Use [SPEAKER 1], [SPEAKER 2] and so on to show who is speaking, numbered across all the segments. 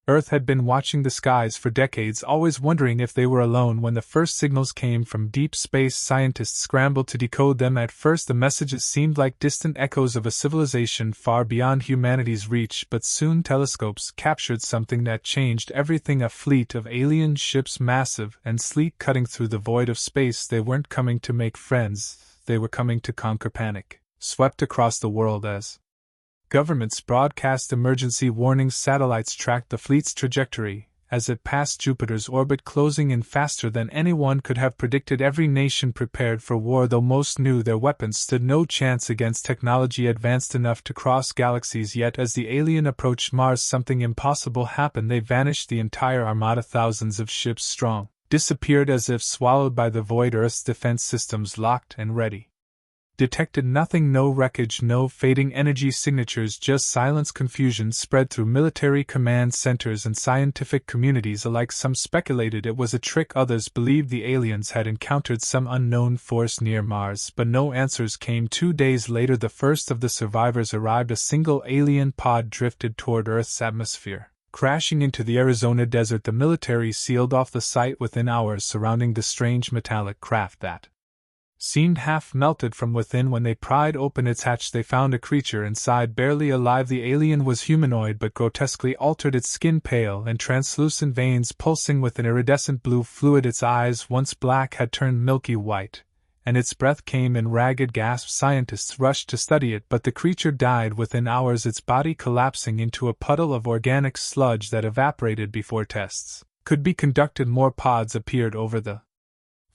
[SPEAKER 1] Earth had been watching the skies for decades, always wondering if they were alone. When the first signals came from deep space, scientists scrambled to decode them. At first, the messages seemed like distant echoes of a civilization far beyond humanity's reach, but soon telescopes captured something that changed everything: a fleet of alien ships, massive and sleek, cutting through the void of space. They weren't coming to make friends, they were coming to conquer. Panic swept across the world as governments broadcast emergency warnings. Satellites tracked the fleet's trajectory as it passed Jupiter's orbit, closing in faster than anyone could have predicted. Every nation prepared for war, though most knew their weapons stood no chance against technology advanced enough to cross galaxies. Yet as the alien approached Mars, something impossible happened. They vanished. The entire armada, thousands of ships strong, disappeared as if swallowed by the void. Earth's defense systems, locked and ready, detected nothing. No wreckage, no fading energy signatures, just silence. Confusion spread through military command centers and scientific communities alike. Some speculated it was a trick, others believed the aliens had encountered some unknown force near Mars, but no answers came. 2 days later, the first of the survivors arrived. A single alien pod drifted toward Earth's atmosphere, crashing into the Arizona desert. The military sealed off the site within hours, surrounding the strange metallic craft that seemed half melted from within. When they pried open its hatch, they found a creature inside, barely alive. The alien was humanoid but grotesquely altered, its skin pale and translucent, veins pulsing with an iridescent blue fluid. Its eyes, once black, had turned milky white, and its breath came in ragged gasps. Scientists rushed to study it, but the creature died within hours, its body collapsing into a puddle of organic sludge that evaporated before tests could be conducted. More pods appeared over the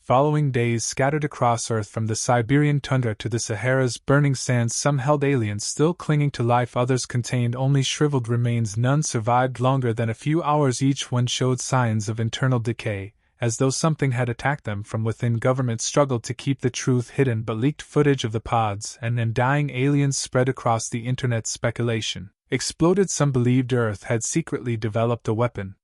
[SPEAKER 1] following days, scattered across Earth from the Siberian tundra to the Sahara's burning sands. Some held aliens still clinging to life, others contained only shriveled remains. None survived longer than a few hours. Each one showed signs of internal decay, as though something had attacked them from within. Governments struggled to keep the truth hidden, but leaked footage of the pods and dying aliens spread across the internet. Speculation exploded. Some believed Earth had secretly developed a weapon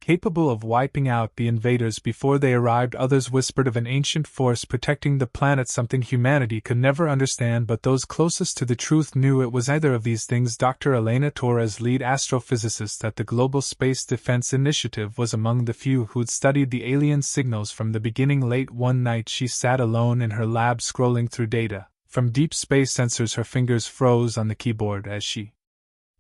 [SPEAKER 1] capable of wiping out the invaders before they arrived. Others whispered of an ancient force protecting the planet, something humanity could never understand, but those closest to the truth knew it was either of these things. Dr. Elena Torres, lead astrophysicist at the Global Space Defense Initiative, was among the few who'd studied the alien signals from the beginning. Late one night, she sat alone in her lab, scrolling through data from deep space sensors. Her fingers froze on the keyboard as she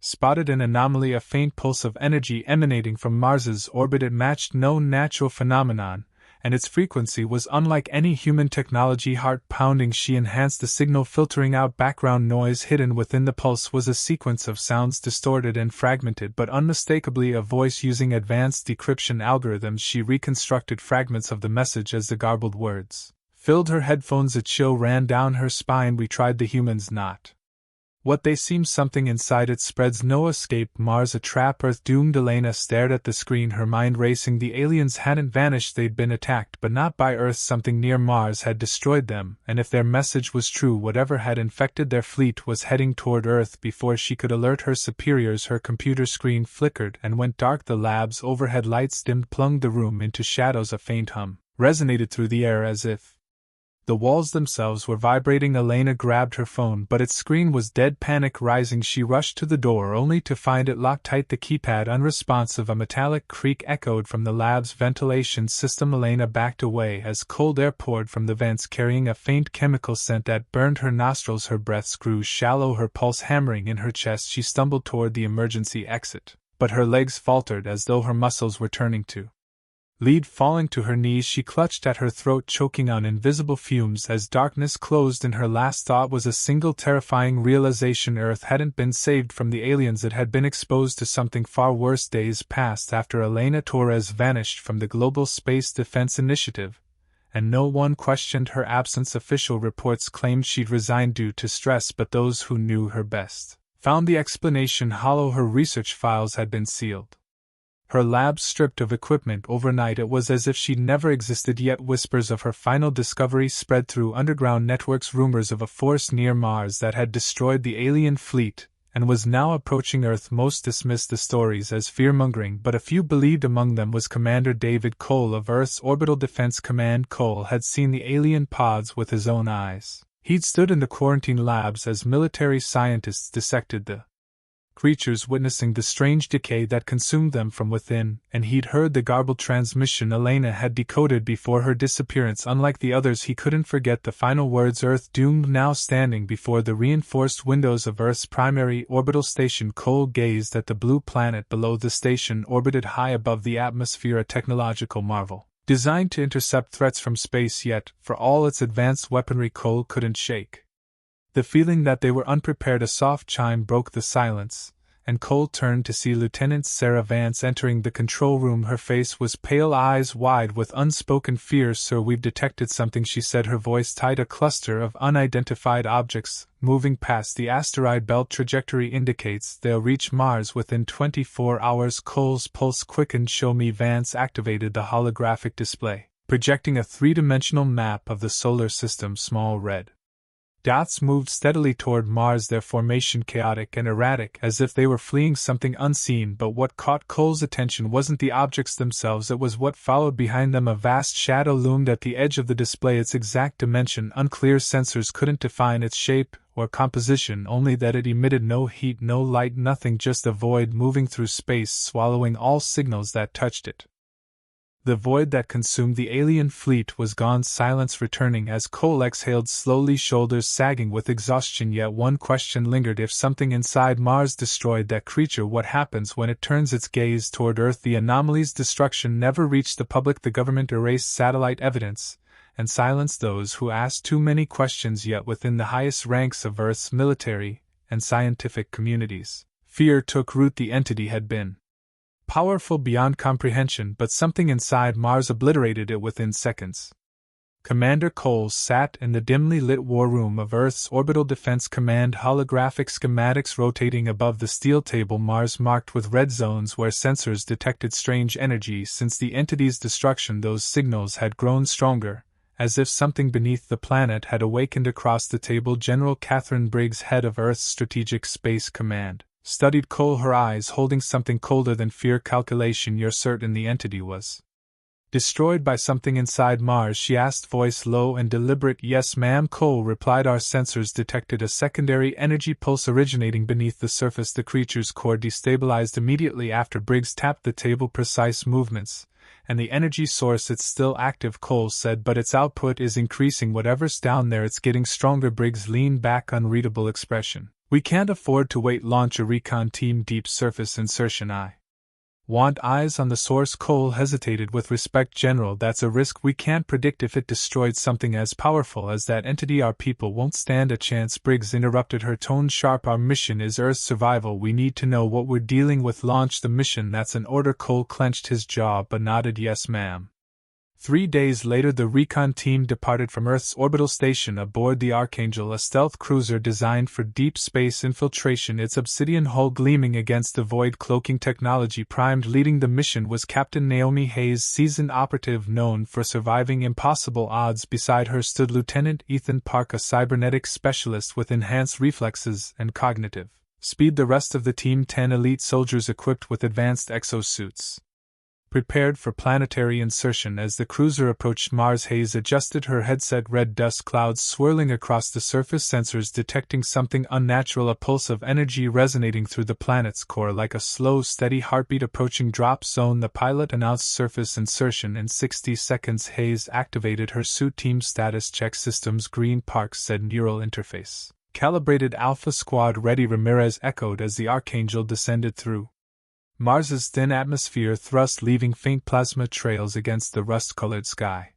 [SPEAKER 1] spotted an anomaly, a faint pulse of energy emanating from Mars's orbit. It matched no natural phenomenon, and its frequency was unlike any human technology. Heart pounding, she enhanced the signal, filtering out background noise. Hidden within the pulse was a sequence of sounds, distorted and fragmented, but unmistakably a voice. Using advanced decryption algorithms, she reconstructed fragments of the message as the garbled words filled her headphones. A chill ran down her spine. We tried the humans, not what they seem. Something inside it spreads. No escape. Mars, a trap. Earth doomed. Elena stared at the screen, her mind racing. The aliens hadn't vanished, they'd been attacked, but not by Earth. Something near Mars had destroyed them, and if their message was true, whatever had infected their fleet was heading toward Earth. Before she could alert her superiors, her computer screen flickered and went dark. The lab's overhead lights dimmed, plunged the room into shadows. A faint hum resonated through the air as if the walls themselves were vibrating. Elena grabbed her phone, but its screen was dead. Panic rising, she rushed to the door only to find it locked tight, the keypad unresponsive. A metallic creak echoed from the lab's ventilation system. Elena backed away as cold air poured from the vents, carrying a faint chemical scent that burned her nostrils. Her breath grew shallow, her pulse hammering in her chest. She stumbled toward the emergency exit, but her legs faltered as though her muscles were turning to lead. Falling to her knees, she clutched at her throat, choking on invisible fumes as darkness closed in. Her last thought was a single terrifying realization: Earth hadn't been saved from the aliens, it had been exposed to something far worse. Days passed after Elena Torres vanished from the Global Space Defense Initiative, and no one questioned her absence. Official reports claimed she'd resigned due to stress, but those who knew her best found the explanation hollow. Her research files had been sealed, her lab stripped of equipment overnight. It was as if she'd never existed. Yet whispers of her final discovery spread through underground networks, rumors of a force near Mars that had destroyed the alien fleet and was now approaching Earth. Most dismissed the stories as fear-mongering, but a few believed. Among them was Commander David Cole of Earth's Orbital Defense Command. Cole had seen the alien pods with his own eyes. He'd stood in the quarantine labs as military scientists dissected the creatures witnessing the strange decay that consumed them from within, and he'd heard the garbled transmission Elena had decoded before her disappearance. Unlike the others, he couldn't forget the final words. Earth doomed. Now standing before the reinforced windows of Earth's primary orbital station, Cole gazed at the blue planet below. The station orbited high above the atmosphere, a technological marvel, designed to intercept threats from space, yet, for all its advanced weaponry, Cole couldn't shake the feeling that they were unprepared. A soft chime broke the silence, and Cole turned to see Lieutenant Sarah Vance entering the control room. Her face was pale, eyes wide with unspoken fear. "Sir, we've detected something," she said, her voice tight. "A cluster of unidentified objects moving past the asteroid belt. Trajectory indicates they'll reach Mars within 24 hours. Cole's pulse quickened. "Show me." Vance activated the holographic display, projecting a three-dimensional map of the solar system. Small red dots moved steadily toward Mars, their formation chaotic and erratic, as if they were fleeing something unseen. But what caught Cole's attention wasn't the objects themselves, it was what followed behind them. A vast shadow loomed at the edge of the display, its exact dimension unclear. Sensors couldn't define its shape or composition, only that it emitted no heat, no light, nothing, just a void moving through space, swallowing all signals that touched it. The void that consumed the alien fleet was gone, silence returning as Cole exhaled slowly, shoulders sagging with exhaustion. Yet one question lingered: if something inside Mars destroyed that creature, what happens when it turns its gaze toward Earth? The anomaly's destruction never reached the public. The government erased satellite evidence and silenced those who asked too many questions. Yet within the highest ranks of Earth's military and scientific communities, fear took root. The entity had been powerful beyond comprehension, but something inside Mars obliterated it within seconds. Commander Cole sat in the dimly lit war room of Earth's Orbital Defense Command, holographic schematics rotating above the steel table. Mars marked with red zones where sensors detected strange energy. Since the entity's destruction, those signals had grown stronger, as if something beneath the planet had awakened. Across the table, General Catherine Briggs, head of Earth's Strategic Space Command, studied Cole, her eyes holding something colder than fear. "Calculation. You're certain the entity was destroyed by something inside Mars?" she asked, voice low and deliberate. "Yes, ma'am," Cole replied. "Our sensors detected a secondary energy pulse originating beneath the surface. The creature's core destabilized immediately after." Briggs tapped the table. "Precise movements, and the energy source, it's still active," Cole said, "but its output is increasing. Whatever's down there, it's getting stronger." Briggs leaned back, unreadable expression. "We can't afford to wait. Launch a recon team. Deep surface insertion. I want eyes on the source." Cole hesitated. "With respect, General, that's a risk. We can't predict if it destroyed something as powerful as that entity. Our people won't stand a chance." Briggs interrupted, her tone sharp. "Our mission is Earth's survival. We need to know what we're dealing with. Launch the mission." "That's an order." Cole clenched his jaw but nodded. "Yes, ma'am." 3 days later, the recon team departed from Earth's orbital station aboard the Archangel, a stealth cruiser designed for deep space infiltration, its obsidian hull gleaming against the void. Cloaking technology primed. Leading the mission was Captain Naomi Hayes, seasoned operative known for surviving impossible odds. Beside her stood Lieutenant Ethan Park, a cybernetics specialist with enhanced reflexes and cognitive speed. The rest of the team, 10 elite soldiers equipped with advanced exosuits, prepared for planetary insertion. As the cruiser approached Mars, Hayes adjusted her headset. Red dust clouds swirling across the surface, sensors detecting something unnatural, a pulse of energy resonating through the planet's core like a slow, steady heartbeat. Approaching drop zone, the pilot announced surface insertion in 60 seconds. Hayes activated her suit. "Team status check systems green," Parks said. "Neural interface calibrated. Alpha Squad ready," Ramirez echoed as the Archangel descended through Mars's thin atmosphere, thrust leaving faint plasma trails against the rust-colored sky.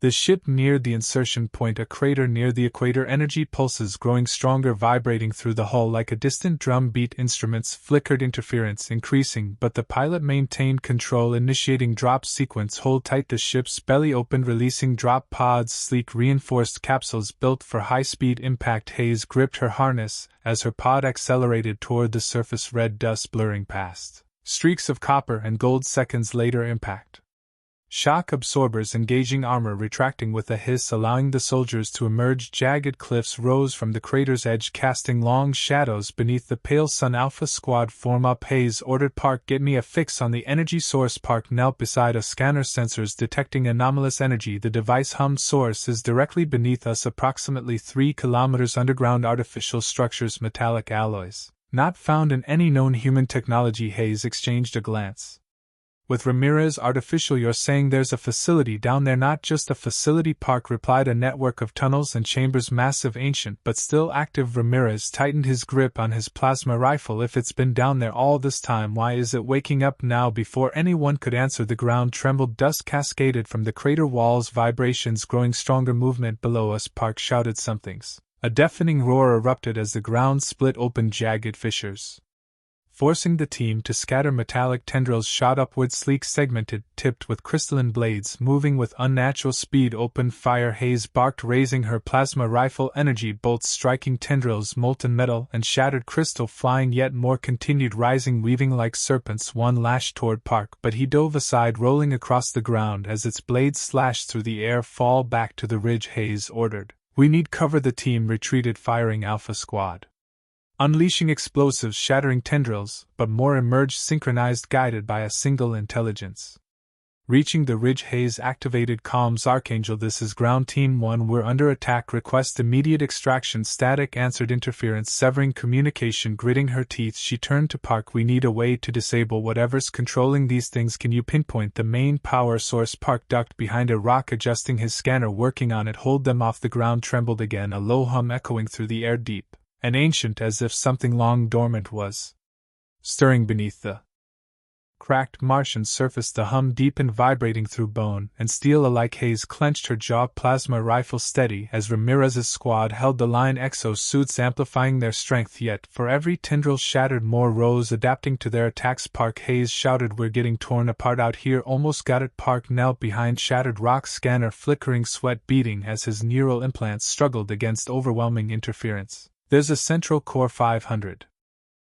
[SPEAKER 1] The ship neared the insertion point, a crater near the equator. Energy pulses growing stronger, vibrating through the hull like a distant drum beat. Instruments flickered, interference increasing, but the pilot maintained control. Initiating drop sequence. Hold tight. The ship's belly opened, releasing drop pods, sleek reinforced capsules built for high-speed impact. Hayes gripped her harness as her pod accelerated toward the surface, red dust blurring past streaks of copper and gold. Seconds later, impact. Shock absorbers engaging armor, retracting with a hiss, allowing the soldiers to emerge. Jagged cliffs rose from the crater's edge, casting long shadows beneath the pale sun. "Alpha Squad, form up," Hayes ordered. "Park, get me a fix on the energy source." Park knelt beside a scanner, sensors detecting anomalous energy. The device hummed. "Source is directly beneath us, approximately 3 kilometers underground. Artificial structures, metallic alloys, Not found in any known human technology. Hayes exchanged a glance with Ramirez. Artificial? You're saying there's a facility down there? Not just a facility, Park replied, a network of tunnels and chambers, massive, ancient, but still active. Ramirez tightened his grip on his plasma rifle. If it's been down there all this time, why is it waking up now? Before anyone could answer, the ground trembled, dust cascaded from the crater walls, vibrations growing stronger. Movement below us, Park shouted. Something's. A deafening roar erupted as the ground split open, jagged fissures forcing the team to scatter. Metallic tendrils shot upward, sleek, segmented, tipped with crystalline blades, moving with unnatural speed. Open fire, Hayes barked, raising her plasma rifle. Energy bolts striking tendrils, molten metal and shattered crystal flying. Yet more continued rising, weaving like serpents. One lashed toward Park, but he dove aside, rolling across the ground as its blades slashed through the air. Fall back to the ridge, Hayes ordered. We need cover. The team retreated, firing Alpha Squad, unleashing explosives, shattering tendrils, but more emerged, synchronized, guided by a single intelligence. Reaching the ridge, Hayes activated comms. Archangel, this is Ground Team 1, we're under attack. Request immediate extraction. Static answered. Interference severing communication. Gritting her teeth, she turned to Park. We need a way to disable whatever's controlling these things. Can you pinpoint the main power source? Park ducked behind a rock, adjusting his scanner. Working on it. Hold them off. The ground trembled again, a low hum echoing through the air, deep and ancient, as if something long dormant was stirring beneath the cracked Martian surface. The hum deepened, vibrating through bone and steel alike. Hayes clenched her jaw, plasma rifle steady, as Ramirez's squad held the line, exo-suits amplifying their strength. Yet, for every tendril shattered, more rose, adapting to their attacks. Park, Hayes shouted, we're getting torn apart out here. Almost got it. Park knelt behind shattered rock, scanner flickering, sweat beating as his neural implants struggled against overwhelming interference. There's a central core 500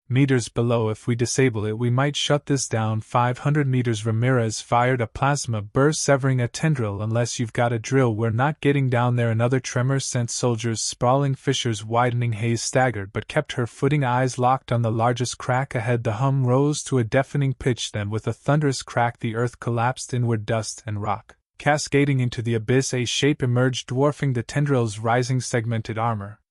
[SPEAKER 1] meters below. If we disable it, we might shut this down. 500 meters. Ramirez fired a plasma burst, severing a tendril. Unless you've got a drill, we're not getting down there. Another tremor sent soldiers sprawling, fissures widening. Hayes staggered but kept her footing, eyes locked on the largest crack ahead. The hum rose to a deafening pitch, then with a thunderous crack the earth collapsed inward, dust and rock cascading into the abyss. A shape emerged, dwarfing the tendrils, rising, segmented armor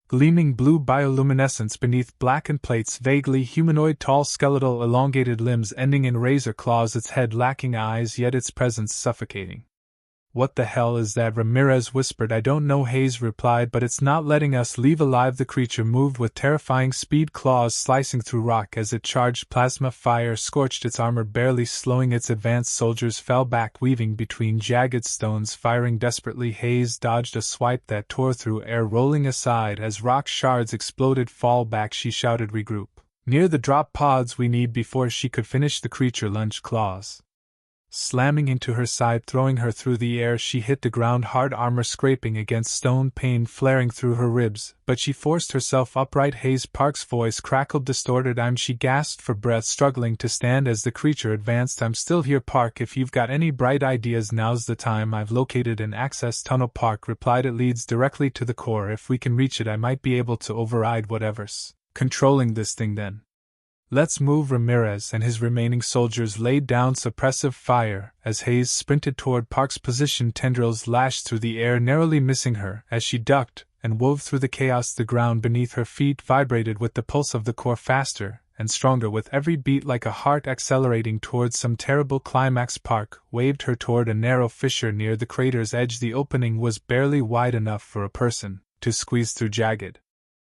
[SPEAKER 1] gleaming blue bioluminescence beneath blackened plates, vaguely humanoid, tall, skeletal, elongated limbs ending in razor claws, its head lacking eyes, yet its presence suffocating. What the hell is that? Ramirez whispered. I don't know, Hayes replied, but it's not letting us leave alive. The creature moved with terrifying speed, claws slicing through rock as it charged. Plasma fire scorched its armor, barely slowing its advance. Soldiers fell back, weaving between jagged stones, firing desperately. Hayes dodged a swipe that tore through air, rolling aside as rock shards exploded. Fall back, she shouted. Regroup near the drop pods we need. Before she could finish, the creature lunged, claws slamming into her side, throwing her through the air. She hit the ground hard, armor scraping against stone, pain flaring through her ribs, but she forced herself upright. Hayes Park's voice crackled, distorted. She gasped for breath, struggling to stand as the creature advanced. I'm still here, Park. If you've got any bright ideas, now's the time. I've located an access tunnel, Park replied. It leads directly to the core. If we can reach it, I might be able to override whatever's controlling this thing then. Let's move. Ramirez and his remaining soldiers laid down suppressive fire as Hayes sprinted toward Park's position. Tendrils lashed through the air, narrowly missing her as she ducked and wove through the chaos. The ground beneath her feet vibrated with the pulse of the core, faster and stronger with every beat, like a heart accelerating towards some terrible climax. Park waved her toward a narrow fissure near the crater's edge. The opening was barely wide enough for a person to squeeze through. Jagged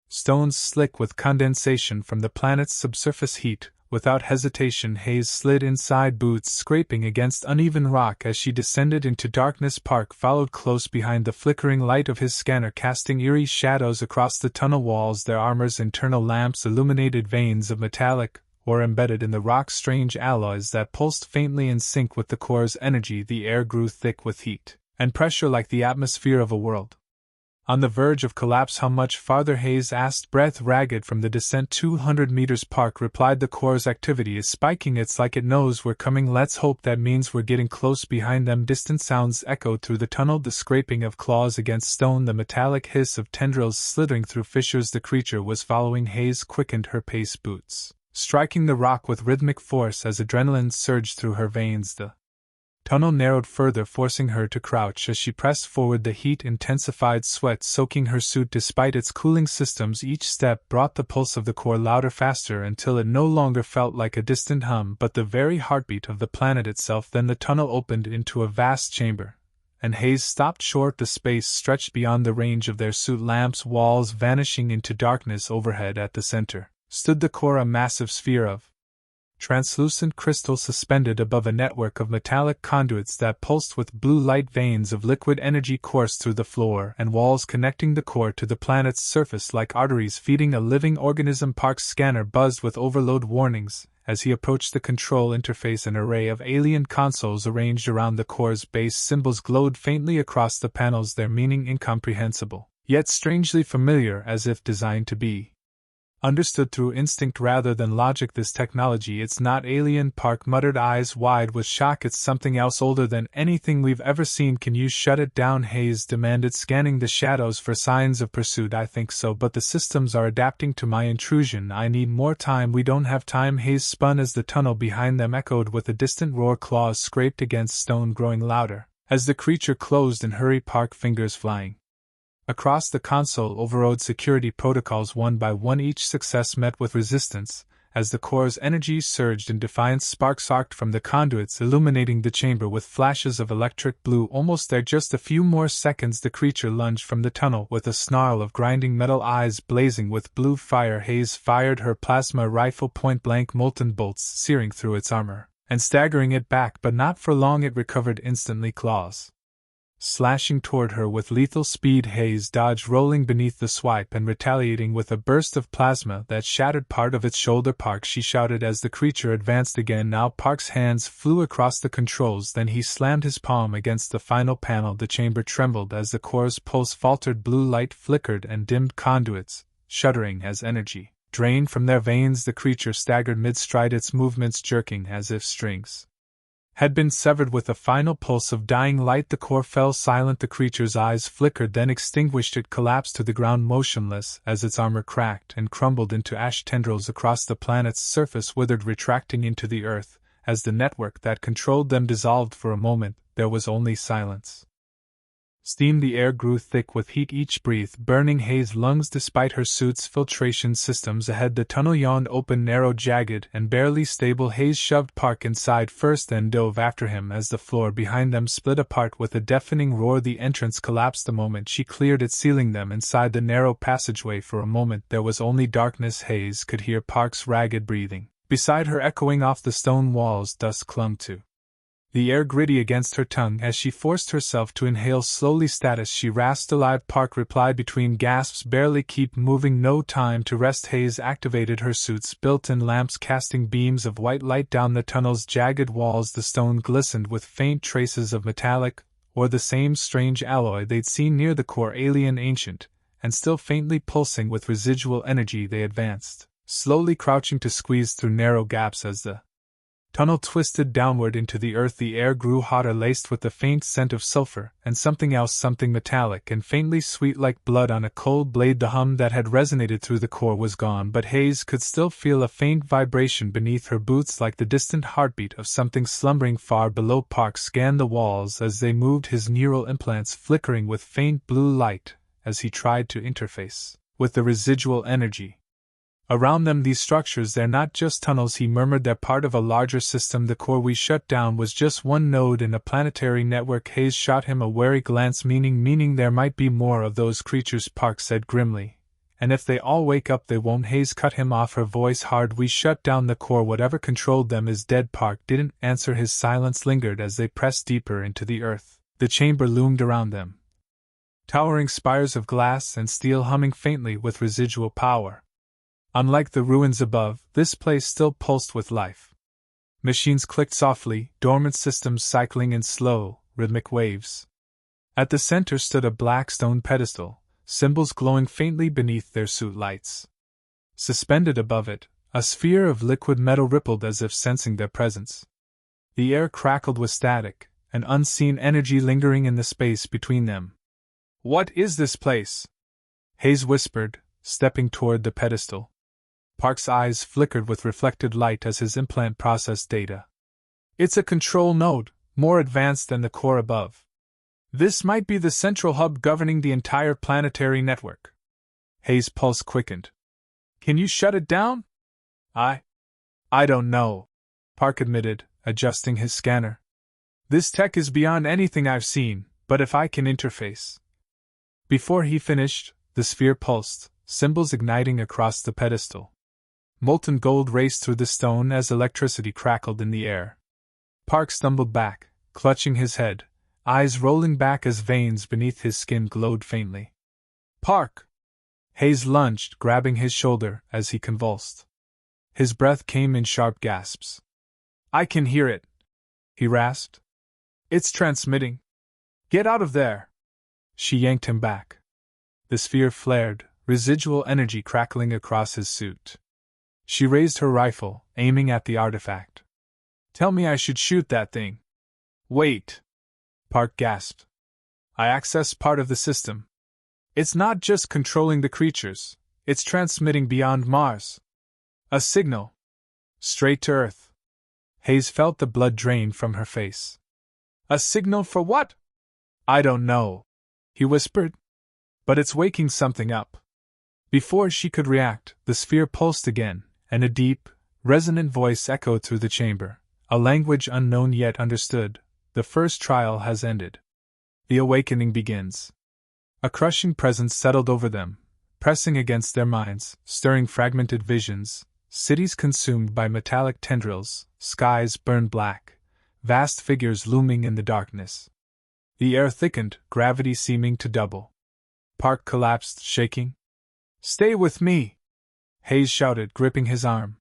[SPEAKER 1] stones slick with condensation from the planet's subsurface heat. Without hesitation, Hayes slid inside, boots scraping against uneven rock as she descended into darkness. Park followed close behind, the flickering light of his scanner casting eerie shadows across the tunnel walls. Their armor's internal lamps illuminated veins of metallic ore embedded in the rock, strange alloys that pulsed faintly in sync with the core's energy. The air grew thick with heat and pressure, like the atmosphere of a world on the verge of collapse. How much farther? Hayes asked, breath ragged from the descent. 200 meters, Park replied. The core's activity is spiking. It's like it knows we're coming. Let's hope that means we're getting close. Behind them, distant sounds echoed through the tunnel, the scraping of claws against stone, the metallic hiss of tendrils slithering through fissures. The creature was following. Hayes quickened her pace, boots striking the rock with rhythmic force as adrenaline surged through her veins. The Tunnel narrowed further, forcing her to crouch as she pressed forward. The heat intensified, sweat soaking her suit despite its cooling systems. Each step brought the pulse of the core louder, faster, until it no longer felt like a distant hum but the very heartbeat of the planet itself. Then the tunnel opened into a vast chamber, and Hayes stopped short. The space stretched beyond the range of their suit lamps, walls vanishing into darkness. Overhead at the center stood the core, a massive sphere of translucent crystal suspended above a network of metallic conduits that pulsed with blue light. Veins of liquid energy coursed through the floor and walls, connecting the core to the planet's surface like arteries feeding a living organism. Park's scanner buzzed with overload warnings. As he approached the control interface, an array of alien consoles arranged around the core's base. Symbols glowed faintly across the panels, their meaning incomprehensible, yet strangely familiar, as if designed to be understood through instinct rather than logic. This technology, it's not alien, Park muttered, eyes wide with shock. It's something else, older than anything we've ever seen. Can you shut it down? Hayes demanded, scanning the shadows for signs of pursuit. I think so, but the systems are adapting to my intrusion. I need more time. We don't have time. Hayes spun as the tunnel behind them echoed with a distant roar. Claws scraped against stone, growing louder as the creature closed in hurry. Park, fingers flying across the console, overrode security protocols one by one. Each success met with resistance, as the core's energy surged in defiance. Sparks arced from the conduits, illuminating the chamber with flashes of electric blue. Almost there, just a few more seconds. The creature lunged from the tunnel with a snarl of grinding metal, eyes blazing with blue fire. Hayes fired her plasma rifle point blank, molten bolts searing through its armor and staggering it back, but not for long. It recovered instantly, claws slashing toward her with lethal speed. Hayes dodged, rolling beneath the swipe and retaliating with a burst of plasma that shattered part of its shoulder. Park, she shouted as the creature advanced again. Now Park's hands flew across the controls, then he slammed his palm against the final panel. The chamber trembled as the core's pulse faltered. Blue light flickered and dimmed conduits, shuddering as energy drained from their veins. The creature staggered mid-stride, its movements jerking as if strings had been severed. With a final pulse of dying light, the core fell silent. The creature's eyes flickered, then extinguished. It collapsed to the ground motionless as its armor cracked and crumbled into ash. Tendrils across the planet's surface withered, retracting into the earth. As the network that controlled them dissolved for a moment, there was only silence. Steam. The air grew thick with heat, each breath burning Hayes' lungs despite her suit's filtration systems. Ahead, the tunnel yawned open, narrow, jagged, and barely stable. Hayes shoved Park inside first, then dove after him as the floor behind them split apart with a deafening roar. The entrance collapsed the moment she cleared it, sealing them inside the narrow passageway. For a moment there was only darkness. Hayes could hear Park's ragged breathing beside her echoing off the stone walls. Dust clung to the air, gritty against her tongue, as she forced herself to inhale slowly. Status, she rasped. Alive, Park replied between gasps. Barely. Keep moving, no time to rest. Hayes activated her suit's built-in lamps, casting beams of white light down the tunnel's jagged walls. The stone glistened with faint traces of metallic, or the same strange alloy they'd seen near the core. Alien, ancient, and still faintly pulsing with residual energy. They advanced, slowly, crouching to squeeze through narrow gaps as the tunnel twisted downward into the earth. The air grew hotter, laced with the faint scent of sulfur and something else, something metallic and faintly sweet like blood on a cold blade. The hum that had resonated through the core was gone, but Hayes could still feel a faint vibration beneath her boots, like the distant heartbeat of something slumbering far below. Park scanned the walls as they moved, his neural implants flickering with faint blue light as he tried to interface with the residual energy around them. These structures, they're not just tunnels, he murmured, they're part of a larger system. The core we shut down was just one node in a planetary network. Hayes shot him a wary glance, meaning there might be more of those creatures, Park said grimly. And if they all wake up, they won't. Hayes cut him off, her voice hard. We shut down the core. Whatever controlled them is dead. Park didn't answer. His silence lingered as they pressed deeper into the earth. The chamber loomed around them, towering spires of glass and steel humming faintly with residual power. Unlike the ruins above, this place still pulsed with life. Machines clicked softly, dormant systems cycling in slow, rhythmic waves. At the center stood a black stone pedestal, symbols glowing faintly beneath their suit lights. Suspended above it, a sphere of liquid metal rippled as if sensing their presence. The air crackled with static, an unseen energy lingering in the space between them. "What is this place?" Hayes whispered, stepping toward the pedestal. Park's eyes flickered with reflected light as his implant processed data. "It's a control node," more advanced than the core above. This might be the central hub governing the entire planetary network. Hayes' pulse quickened. Can you shut it down? I don't know, Park admitted, adjusting his scanner. This tech is beyond anything I've seen, but if I can interface. Before he finished, the sphere pulsed, symbols igniting across the pedestal. Molten gold raced through the stone as electricity crackled in the air. Park stumbled back, clutching his head, eyes rolling back as veins beneath his skin glowed faintly. Park! Hayes lunged, grabbing his shoulder as he convulsed. His breath came in sharp gasps. I can hear it, he rasped. It's transmitting. Get out of there! She yanked him back. The sphere flared, residual energy crackling across his suit. She raised her rifle, aiming at the artifact. Tell me I should shoot that thing. Wait! Park gasped. I accessed part of the system. It's not just controlling the creatures, it's transmitting beyond Mars. A signal. Straight to Earth. Hayes felt the blood drain from her face. A signal for what? I don't know, he whispered. But it's waking something up. Before she could react, the sphere pulsed again, and a deep, resonant voice echoed through the chamber, a language unknown yet understood. The first trial has ended. The awakening begins. A crushing presence settled over them, pressing against their minds, stirring fragmented visions, cities consumed by metallic tendrils, skies burned black, vast figures looming in the darkness. The air thickened, gravity seeming to double. Park collapsed, shaking. Stay with me! Hayes shouted, gripping his arm.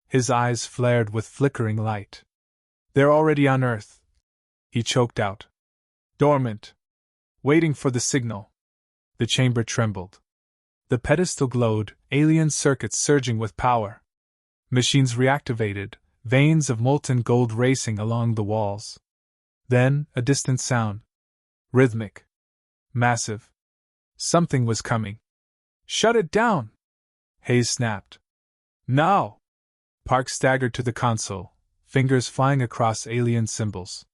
[SPEAKER 1] His eyes flared with flickering light. They're already on Earth, he choked out. Dormant. Waiting for the signal. The chamber trembled. The pedestal glowed, alien circuits surging with power. Machines reactivated, veins of molten gold racing along the walls. Then, a distant sound. Rhythmic. Massive. Something was coming. Shut it down! Hayes snapped. Now! Park staggered to the console, fingers flying across alien symbols.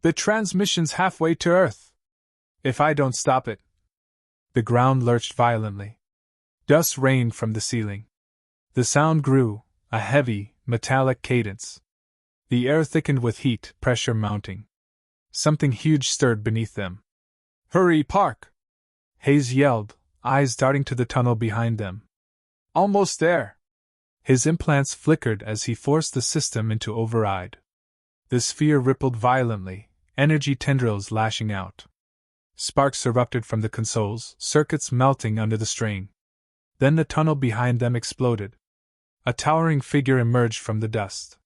[SPEAKER 1] The transmission's halfway to Earth. If I don't stop it. The ground lurched violently. Dust rained from the ceiling. The sound grew, a heavy, metallic cadence. The air thickened with heat, pressure mounting. Something huge stirred beneath them. Hurry, Park! Hayes yelled, eyes darting to the tunnel behind them. Almost there! His implants flickered as he forced the system into override. The sphere rippled violently, energy tendrils lashing out. Sparks erupted from the consoles, circuits melting under the strain. Then the tunnel behind them exploded. A towering figure emerged from the dust.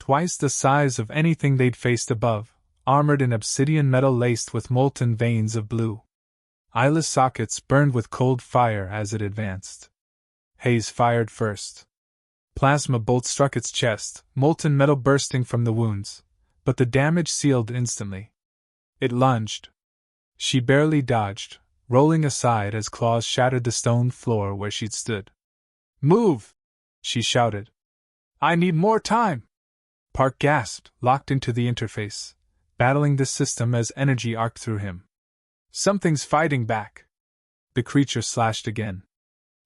[SPEAKER 1] Twice the size of anything they'd faced above, armored in obsidian metal laced with molten veins of blue. Eyeless sockets burned with cold fire as it advanced. Hayes fired first. Plasma bolts struck its chest, molten metal bursting from the wounds, but the damage sealed instantly. It lunged. She barely dodged, rolling aside as claws shattered the stone floor where she'd stood. Move! She shouted. I need more time! Park gasped, locked into the interface, battling the system as energy arced through him. Something's fighting back. The creature slashed again.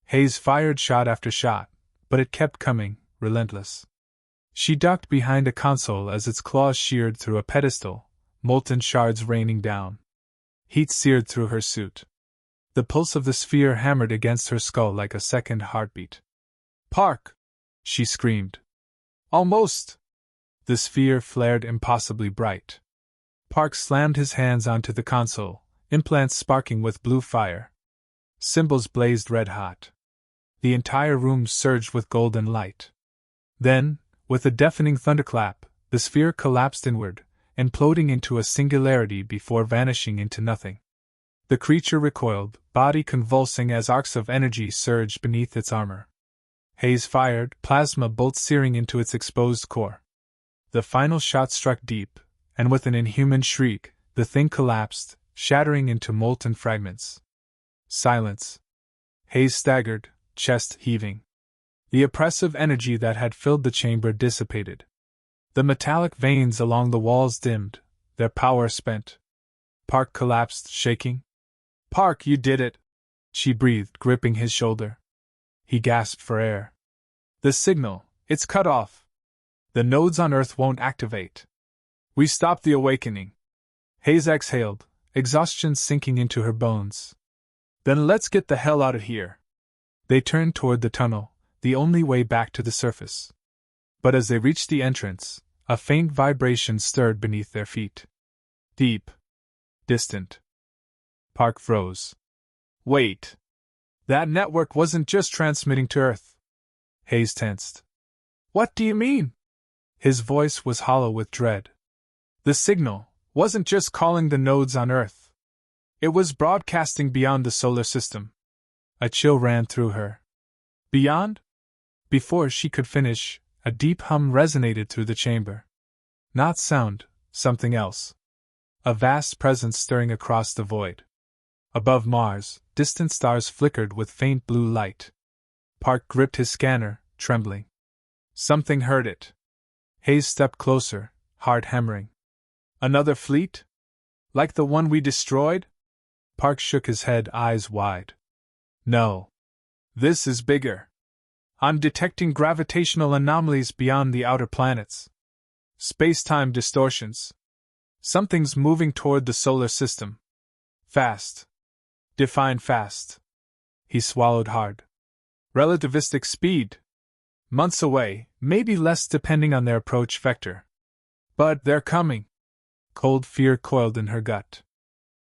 [SPEAKER 1] Hayes fired shot after shot, but it kept coming, relentless. She ducked behind a console as its claws sheared through a pedestal, molten shards raining down. Heat seared through her suit. The pulse of the sphere hammered against her skull like a second heartbeat. Park! She screamed. Almost! The sphere flared impossibly bright. Park slammed his hands onto the console, implants sparking with blue fire. Symbols blazed red-hot. The entire room surged with golden light. Then, with a deafening thunderclap, the sphere collapsed inward, imploding into a singularity before vanishing into nothing. The creature recoiled, body convulsing as arcs of energy surged beneath its armor. Hayes fired, plasma bolts searing into its exposed core. The final shot struck deep, and with an inhuman shriek, the thing collapsed, shattering into molten fragments. Silence. Hayes staggered, chest heaving. The oppressive energy that had filled the chamber dissipated. The metallic veins along the walls dimmed, their power spent. Park collapsed, shaking. "Park, you did it!" she breathed, gripping his shoulder. He gasped for air. "The signal, it's cut off. The nodes on Earth won't activate. We stopped the awakening." Hayes exhaled, exhaustion sinking into her bones. "Then let's get the hell out of here." They turned toward the tunnel, the only way back to the surface. But as they reached the entrance, a faint vibration stirred beneath their feet. Deep. Distant. Park froze. "Wait. That network wasn't just transmitting to Earth." Hayes tensed. "What do you mean?" His voice was hollow with dread. "The signal wasn't just calling the nodes on Earth. It was broadcasting beyond the solar system." A chill ran through her. "Beyond?" Before she could finish, a deep hum resonated through the chamber. Not sound, something else. A vast presence stirring across the void. Above Mars, distant stars flickered with faint blue light. Park gripped his scanner, trembling. Something heard it. Hayes stepped closer, heart hammering. "Another fleet? Like the one we destroyed?" Park shook his head, eyes wide. "No. This is bigger. I'm detecting gravitational anomalies beyond the outer planets. Space-time distortions. Something's moving toward the solar system. Fast. Define fast." He swallowed hard. "Relativistic speed. Months away, maybe less depending on their approach vector. But they're coming." Cold fear coiled in her gut.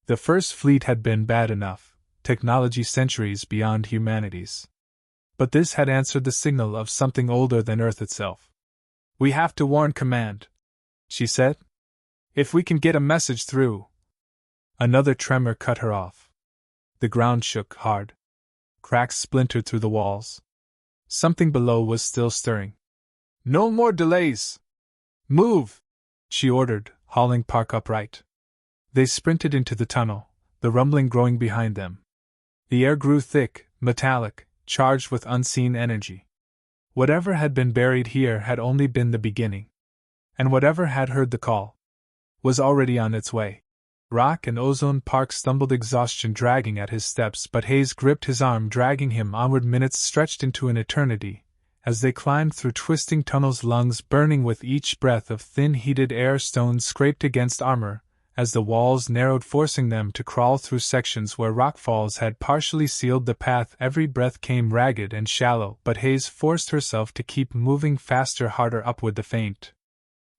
[SPEAKER 1] The first fleet had been bad enough, technology centuries beyond humanity's. But this had answered the signal of something older than Earth itself. "We have to warn Command," she said. "If we can get a message through." Another tremor cut her off. The ground shook hard. Cracks splintered through the walls. Something below was still stirring. "No more delays! Move!" she ordered, hauling Park upright. They sprinted into the tunnel, the rumbling growing behind them. The air grew thick, metallic, charged with unseen energy. Whatever had been buried here had only been the beginning. And whatever had heard the call was already on its way. Rock and ozone. Park stumbled, exhaustion dragging at his steps, but Hayes gripped his arm, dragging him onward. Minutes stretched into an eternity, as they climbed through twisting tunnels, lungs burning with each breath of thin heated air. Stones scraped against armor, as the walls narrowed, forcing them to crawl through sections where rockfalls had partially sealed the path. Every breath came ragged and shallow, but Hayes forced herself to keep moving faster, harder upward. The faint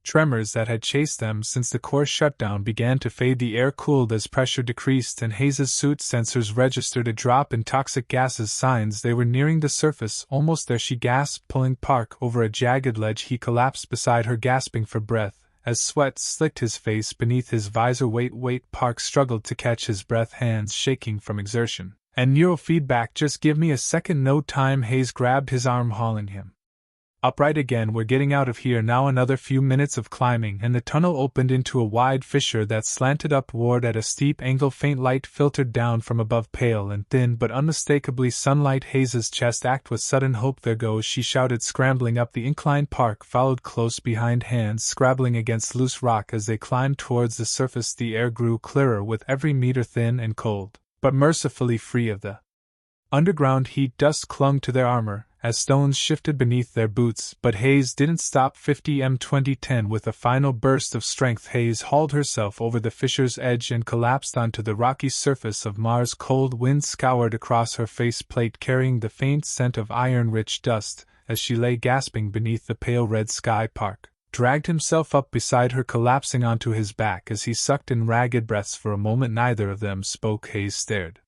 [SPEAKER 1] tremors that had chased them since the core shutdown began to fade. The air cooled as pressure decreased, and Hayes' suit sensors registered a drop in toxic gases, signs they were nearing the surface. "Almost there," she gasped, pulling Park over a jagged ledge. He collapsed beside her, gasping for breath, as sweat slicked his face beneath his visor. Wait, Park struggled to catch his breath, hands shaking from exertion and neurofeedback. "Just give me a second, no time." Hayes grabbed his arm, hauling him upright again. "We're getting out of here now." Another few minutes of climbing, and the tunnel opened into a wide fissure that slanted upward at a steep angle. Faint light filtered down from above, pale and thin but unmistakably sunlight. Hayes' chest ached with sudden hope. "There goes," she shouted, scrambling up the incline. Park followed close behind, hands scrabbling against loose rock as they climbed towards the surface. The air grew clearer with every meter, thin and cold, but mercifully free of the underground heat. Dust clung to their armor as stones shifted beneath their boots, but Hayes didn't stop. 50 2010. With a final burst of strength, Hayes hauled herself over the fissure's edge and collapsed onto the rocky surface of Mars. Cold wind scoured across her faceplate, carrying the faint scent of iron-rich dust. As she lay gasping beneath the pale red sky, Park dragged himself up beside her, collapsing onto his back as he sucked in ragged breaths. For a moment neither of them spoke. Hayes stared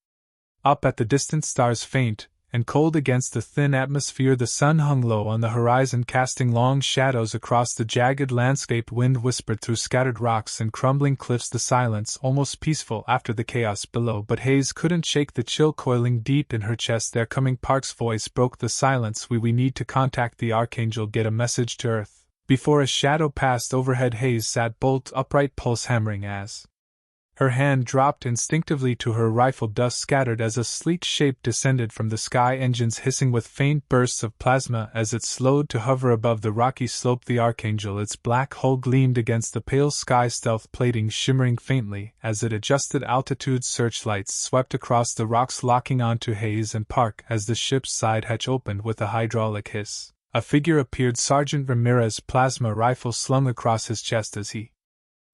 [SPEAKER 1] up at the distant stars, faint and cold against the thin atmosphere. The sun hung low on the horizon, casting long shadows across the jagged landscape. Wind whispered through scattered rocks and crumbling cliffs. The silence almost peaceful after the chaos below, but Hayes couldn't shake the chill coiling deep in her chest. "They're coming." Park's voice broke the silence. We need to contact the Archangel, get a message to Earth." Before a shadow passed overhead, Hayes sat bolt upright, pulse hammering as Her hand dropped instinctively to her rifle, dust scattered as a sleek shape descended from the sky, engines hissing with faint bursts of plasma as it slowed to hover above the rocky slope. The Archangel, its black hull gleamed against the pale sky, stealth plating shimmering faintly as it adjusted altitude. Searchlights swept across the rocks, locking onto Hayes and Park as the ship's side hatch opened with a hydraulic hiss. A figure appeared, Sergeant Ramirez, plasma rifle slung across his chest as he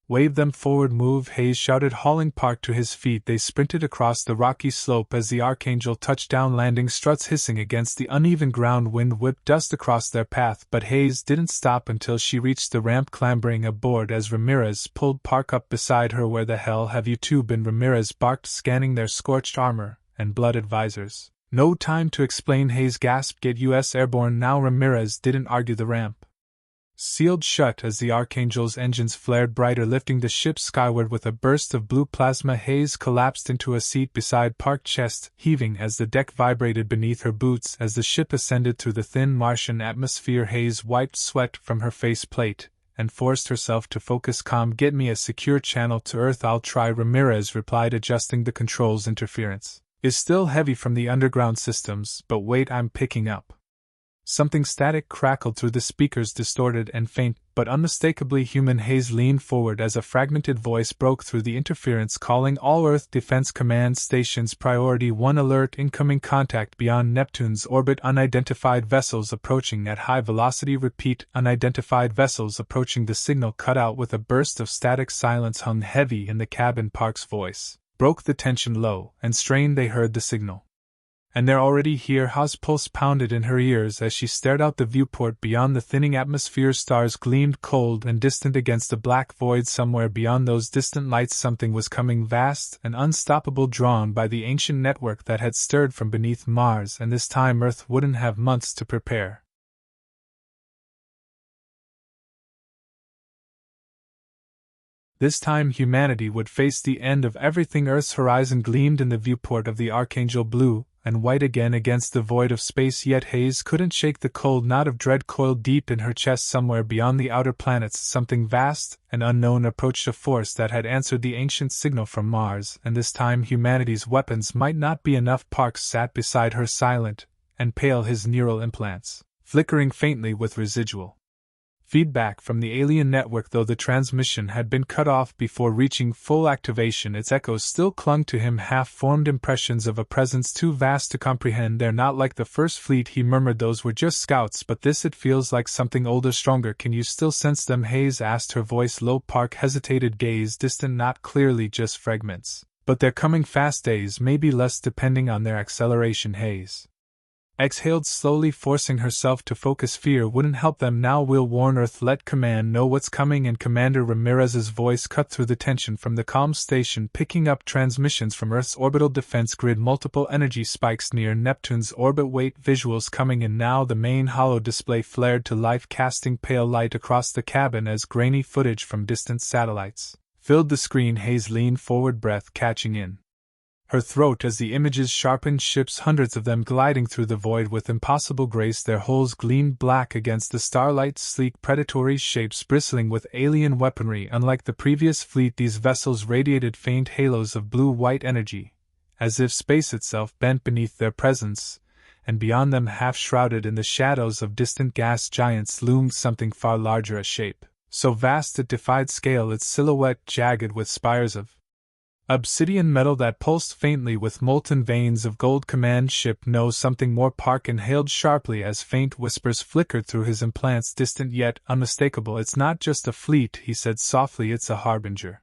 [SPEAKER 1] waved them forward. Move, Hayes shouted, hauling Park to his feet. They sprinted across the rocky slope as the Archangel touched down, landing struts hissing against the uneven ground. Wind whipped dust across their path, but Hayes didn't stop until she reached the ramp, clambering aboard as Ramirez pulled Park up beside her. Where the hell have you two been? Ramirez barked, scanning their scorched armor and blooded visors. No time to explain, Hayes gasped. Get US airborne now. Ramirez didn't argue. The ramp sealed shut as the Archangel's engines flared brighter, lifting the ship skyward with a burst of blue plasma. Hayes collapsed into a seat beside Park, chest heaving as the deck vibrated beneath her boots as the ship ascended through the thin Martian atmosphere. Hayes wiped sweat from her faceplate and forced herself to focus. Calm. Get me a secure channel to Earth. I'll try, Ramirez replied, adjusting the controls. Interference is still heavy from the underground systems, but wait, I'm picking up something. Static crackled through the speakers, distorted and faint, but unmistakably human. Hayes leaned forward as a fragmented voice broke through the interference, calling all Earth Defense Command stations. Priority 1 alert, incoming contact beyond Neptune's orbit, unidentified vessels approaching at high velocity. Repeat, unidentified vessels approaching. The signal cut out with a burst of static. Silence hung heavy in the cabin. Park's voice broke the tension. Low and strained, they heard the signal. And they're already here. Ha's pulse pounded in her ears as she stared out the viewport. Beyond the thinning atmosphere, stars gleamed cold and distant against the black void. Somewhere beyond those distant lights something was coming, vast and unstoppable, drawn by the ancient network that had stirred from beneath Mars, and this time Earth wouldn't have months to prepare. This time humanity would face the end of everything. Earth's horizon gleamed in the viewport of the Archangel, blue and white again against the void of space. Yet Hayes couldn't shake the cold knot of dread coiled deep in her chest. Somewhere beyond the outer planets, something vast and unknown approached, a force that had answered the ancient signal from Mars, and this time humanity's weapons might not be enough. Park sat beside her, silent and pale, his neural implants flickering faintly with residual feedback from the alien network. Though the transmission had been cut off before reaching full activation, its echoes still clung to him, half-formed impressions of a presence too vast to comprehend. They're not like the first fleet, he murmured. Those were just scouts, but this, it feels like something older, stronger. Can you still sense them? Hayes asked, her voice low. Park hesitated, gaze distant. Not clearly, just fragments. But they're coming fast, days, maybe less, depending on their acceleration. Hayes exhaled slowly, forcing herself to focus. Fear wouldn't help them now. We'll warn Earth, let command know what's coming. And Commander Ramirez's voice cut through the tension from the comm station, picking up transmissions from Earth's orbital defense grid. Multiple energy spikes near Neptune's orbit. Wait, visuals coming in now. The main holo display flared to life, casting pale light across the cabin as grainy footage from distant satellites filled the screen. Hayes leaned forward, breath catching in her throat as the images sharpened. Ships, hundreds of them, gliding through the void with impossible grace. Their hulls gleamed black against the starlight, sleek predatory shapes bristling with alien weaponry. Unlike the previous fleet, these vessels radiated faint halos of blue-white energy, as if space itself bent beneath their presence, and beyond them, half shrouded in the shadows of distant gas giants, loomed something far larger, a shape so vast it defied scale, its silhouette jagged with spires of obsidian metal that pulsed faintly with molten veins of gold. Command ship, no, something more. Park inhaled sharply as faint whispers flickered through his implants, distant yet unmistakable. It's not just a fleet, he said softly, it's a harbinger